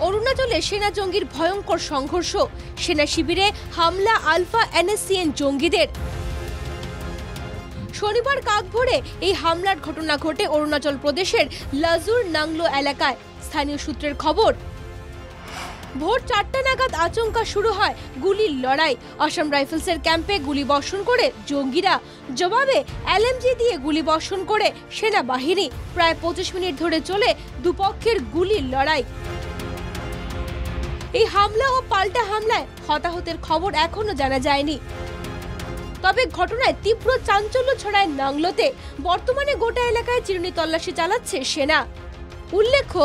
অরুণাচলে সেনা জঙ্গির ভয়ঙ্কর সংঘর্ষ, সেনা শিবিরে হামলা আলফা এনএসসিএন জঙ্গিদের। শনিবার কাকভোরে এই হামলার ঘটনা ঘটে অরুণাচল প্রদেশের লাজুর নাংলো এলাকায়। স্থানীয় সূত্রের খবর, ভোর 4টা নাগাদ আচমকা শুরু হয় গুলির লড়াই। আসাম রাইফেলসের ক্যাম্পে গুলি বর্ষণ করে জঙ্গিরা, জবাবে এলএমজি দিয়ে গুলি বর্ষণ করে সেনাবাহিনী। প্রায় 25 মিনিট ধরে চলে দুপক্ষের গুলির লড়াই। এই হামলা ও পাল্টা হামলায় হতাহতের খবর এখনো জানা যায়নি। তবে ঘটনায় তীব্র চাঞ্চল্য ছড়ায় নাংলোতে। বর্তমানে গোটা এলাকায় চিরুনি তল্লাশি চালাচ্ছে সেনা। উল্লেখ্য,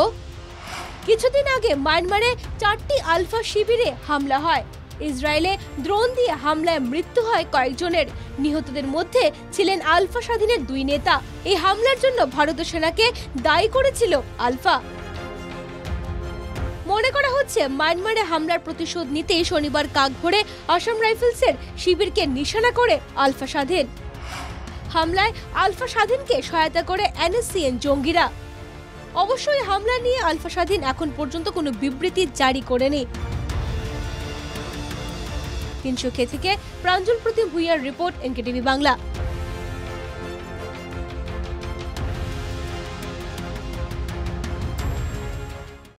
কিছুদিন আগে মায়ানমারে 4টি আলফা শিবিরে হামলা হয়। ইসরায়েলে ড্রোন দিয়ে হামলায় মৃত্যু হয় কয়েকজনের। নিহতদের মধ্যে ছিলেন আলফা স্বাধীনের 2 নেতা। এই হামলার জন্য ভারতীয় সেনাকে দায়ী করেছিল আলফা। মনে করা হচ্ছে মায়ানমারে হামলার প্রতিশোধ নিতেই শনিবার কাকভোরে আসাম রাইফেলসের শিবিরকে নিশানা করে আলফা স্বাধীন। হামলায় আলফা স্বাধীনকে সহায়তা করে এনএসসিএন জঙ্গিরা। অবশ্যই হামলা নিয়ে আলফা স্বাধীন এখন পর্যন্ত কোনো বিবৃতি জারি করেনি। 300 থেকে প্রাঞ্জল প্রতিম ভুইয়ার রিপোর্ট, এনকেটিভি বাংলা।